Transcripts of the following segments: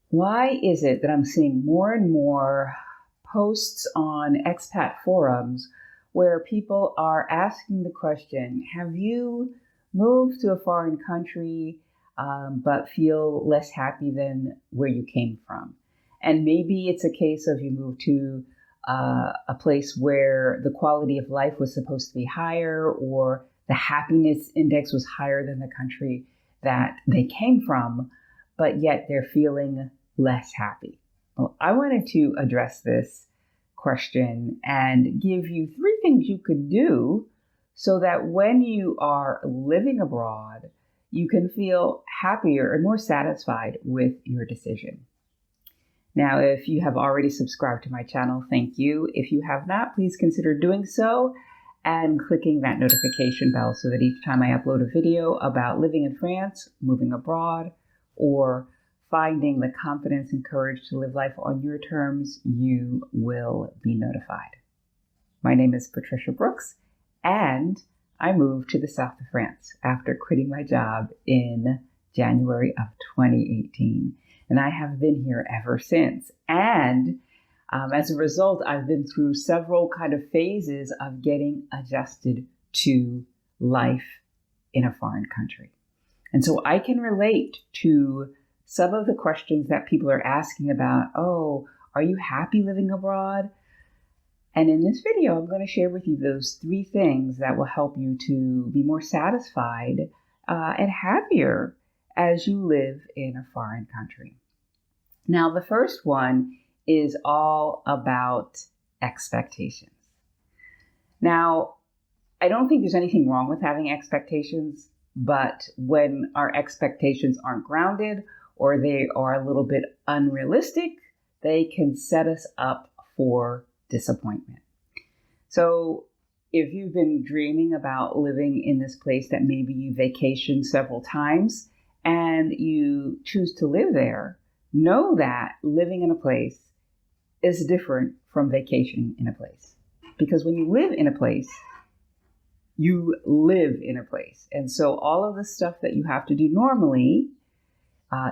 Why is it that I'm seeing more and more posts on expat forums where people are asking the question, have you moved to a foreign country but feel less happy than where you came from? And maybe it's a case of you moved to a place where the quality of life was supposed to be higher, or the happiness index was higher than the country that they came from, but yet they're feeling less happy. Well, I wanted to address this question and give you 3 things you could do so that when you are living abroad, you can feel happier and more satisfied with your decision. Now, if you have already subscribed to my channel, thank you. If you have not, please consider doing so and clicking that notification bell so that each time I upload a video about living in France, moving abroad, or finding the confidence and courage to live life on your terms, you will be notified. My name is Patricia Brooks, and I moved to the south of France after quitting my job in January of 2018. And I have been here ever since. And as a result, I've been through several kind of phases of getting adjusted to life in a foreign country. And so I can relate to some of the questions that people are asking about, oh, are you happy living abroad? And in this video, I'm going to share with you those 3 things that will help you to be more satisfied and happier as you live in a foreign country. Now, the first one is all about expectations. Now, I don't think there's anything wrong with having expectations, but when our expectations aren't grounded or they are a little bit unrealistic, they can set us up for disappointment. So if you've been dreaming about living in this place that maybe you vacationed several times and you choose to live there, know that living in a place is different from vacationing in a place. Because when you live in a place, you live in a place. And so all of the stuff that you have to do normally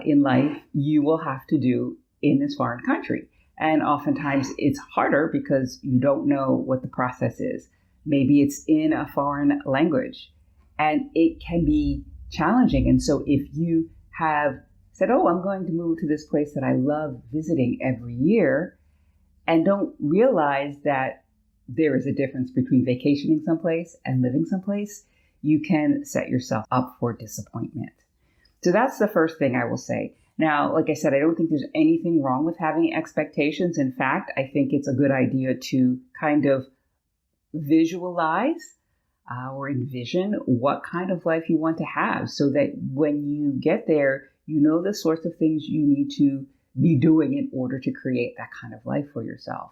in life, you will have to do in this foreign country. And oftentimes it's harder because you don't know what the process is. Maybe it's in a foreign language and it can be challenging. And so if you have said, oh, I'm going to move to this place that I love visiting every year, and don't realize that there is a difference between vacationing someplace and living someplace, you can set yourself up for disappointment. So that's the first thing I will say. Now, like I said, I don't think there's anything wrong with having expectations. In fact, I think it's a good idea to kind of visualize or envision what kind of life you want to have so that when you get there, you know the sorts of things you need to be doing in order to create that kind of life for yourself.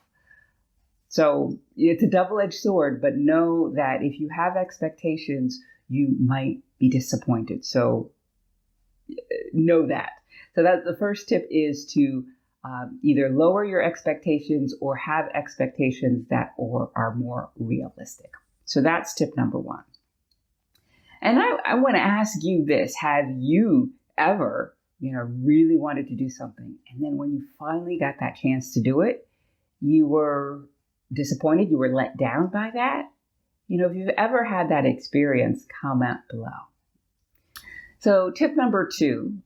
So it's a double-edged sword, but know that if you have expectations, you might be disappointed. So know that. So that's the first tip, is to either lower your expectations or have expectations that are more realistic. So that's tip number 1. And I want to ask you this. Have you ever, really wanted to do something, and then when you finally got that chance to do it, you were disappointed, you were let down by that? If you've ever had that experience, comment below. So tip number 2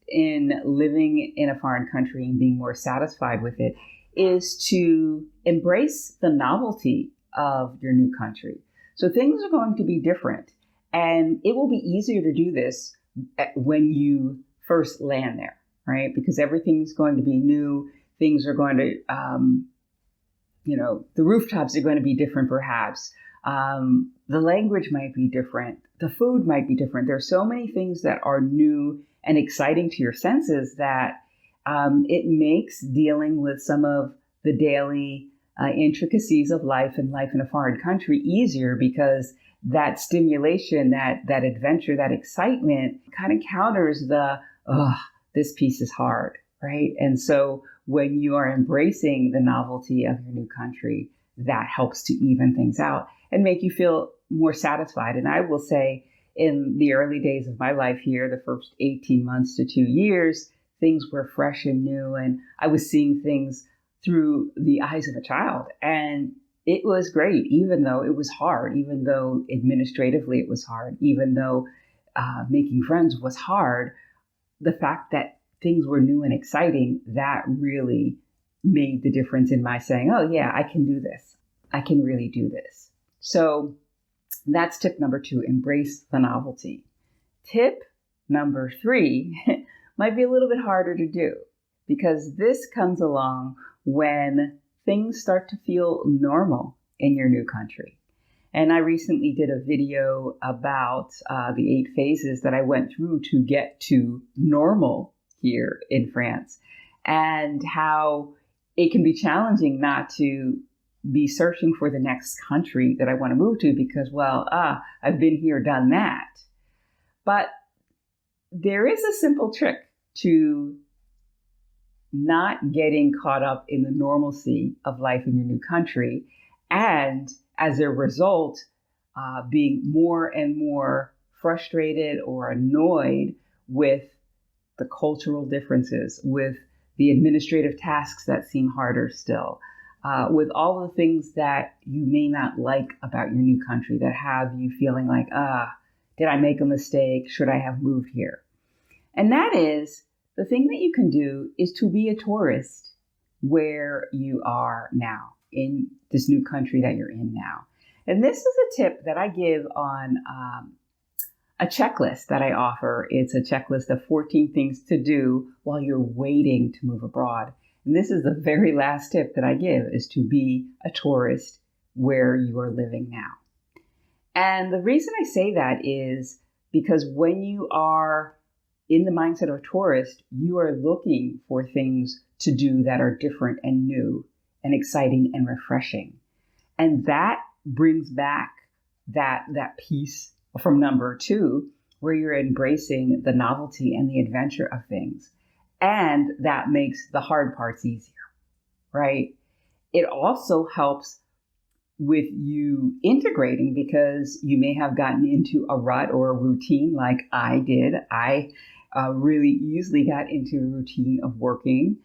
in living in a foreign country and being more satisfied with it is to embrace the novelty of your new country. So things are going to be different, and it will be easier to do this when you first land there, right? Because everything's going to be new. Things are going to, the rooftops are going to be different perhaps. The language might be different. The food might be different. There are so many things that are new and exciting to your senses that it makes dealing with some of the daily intricacies of life and life in a foreign country easier, because that stimulation, that adventure, that excitement kind of counters the, this piece is hard, right? And so when you are embracing the novelty of your new country, that helps to even things out and make you feel more satisfied. And I will say, in the early days of my life here, the first 18 months to 2 years, things were fresh and new, and I was seeing things through the eyes of a child. And it was great, even though it was hard, even though administratively it was hard, even though making friends was hard. The fact that things were new and exciting, that really made the difference in my saying, oh yeah, I can do this. I can really do this. So that's tip number 2, embrace the novelty. Tip number 3 might be a little bit harder to do, because this comes along when things start to feel normal in your new country. And I recently did a video about the 8 phases that I went through to get to normal here in France, and how it can be challenging not to be searching for the next country that I want to move to because, well, I've been here, done that. But there is a simple trick to not getting caught up in the normalcy of life in your new country, and as a result, being more and more frustrated or annoyed with the cultural differences, with the administrative tasks that seem harder still, with all the things that you may not like about your new country that have you feeling like, did I make a mistake? Should I have moved here? And that is, the thing that you can do is to be a tourist where you are now, in this new country that you're in now. And this is a tip that I give on a checklist that I offer. It's a checklist of 14 things to do while you're waiting to move abroad. And this is the very last tip that I give, is to be a tourist where you are living now. And the reason I say that is because when you are in the mindset of a tourist, you are looking for things to do that are different and new and exciting and refreshing. And that brings back that piece from number 2, where you're embracing the novelty and the adventure of things. And that makes the hard parts easier, right? It also helps with you integrating, because you may have gotten into a rut or a routine like I did. I really easily got into a routine of working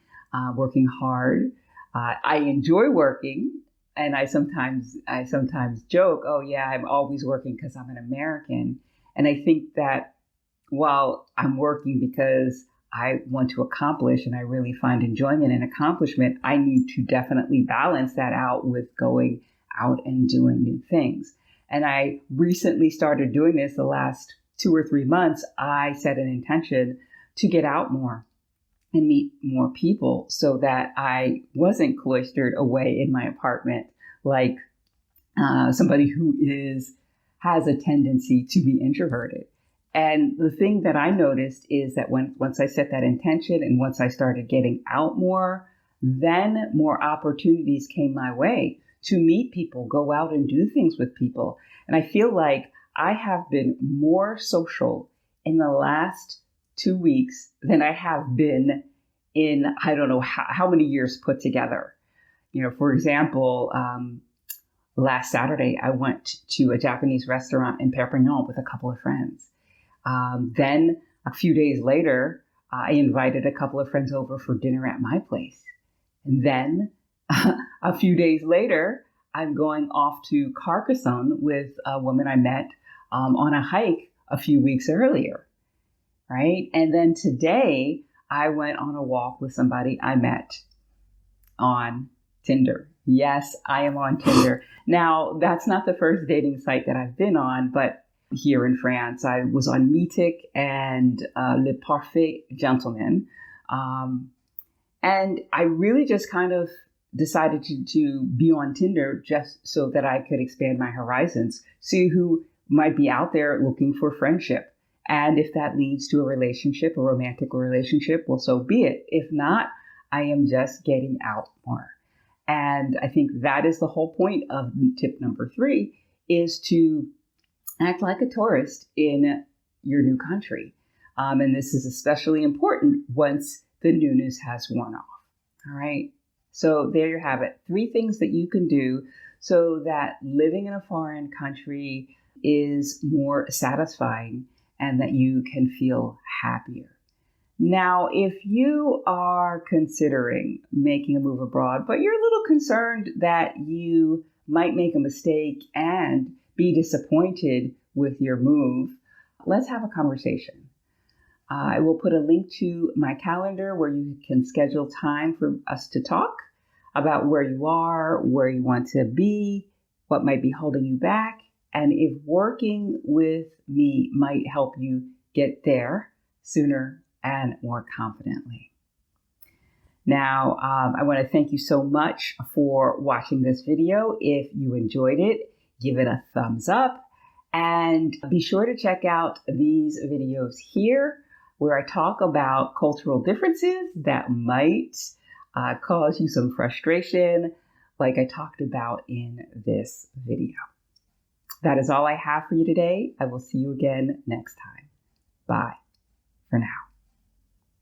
hard. I enjoy working, and I sometimes joke, oh yeah, I'm always working because I'm an American. And I think that while I'm working because I want to accomplish and I really find enjoyment and accomplishment, I need to definitely balance that out with going out and doing new things. And I recently started doing this the last 2 or 3 months. I set an intention to get out more and meet more people so that I wasn't cloistered away in my apartment like somebody who has a tendency to be introverted. And the thing that I noticed is that once I set that intention and once I started getting out more, then more opportunities came my way to meet people, go out and do things with people. And I feel like I have been more social in the last 2 weeks than I have been in, I don't know how many years put together. You know, for example, last Saturday, I went to a Japanese restaurant in Perpignan with a couple of friends. Then a few days later, I invited a couple of friends over for dinner at my place. And then a few days later, I'm going off to Carcassonne with a woman I met on a hike a few weeks earlier, right? And then today, I went on a walk with somebody I met on Tinder. Yes, I am on Tinder. Now, that's not the first dating site that I've been on, but here in France, I was on Meetic and Le Parfait Gentleman. And I really just kind of decided to be on Tinder just so that I could expand my horizons, see who might be out there looking for friendship. And if that leads to a relationship, a romantic relationship, well, so be it. If not, I am just getting out more. And I think that is the whole point of tip number 3, is to act like a tourist in your new country. And this is especially important once the newness has worn off. All right. So there you have it. 3 things that you can do so that living in a foreign country is more satisfying and that you can feel happier. Now, if you are considering making a move abroad, but you're a little concerned that you might make a mistake and be disappointed with your move, let's have a conversation. I will put a link to my calendar where you can schedule time for us to talk about where you are, where you want to be, what might be holding you back, and if working with me might help you get there sooner and more confidently. Now, I want to thank you so much for watching this video. If you enjoyed it, give it a thumbs up and be sure to check out these videos here where I talk about cultural differences that might cause you some frustration, like I talked about in this video. That is all I have for you today. I will see you again next time. Bye for now.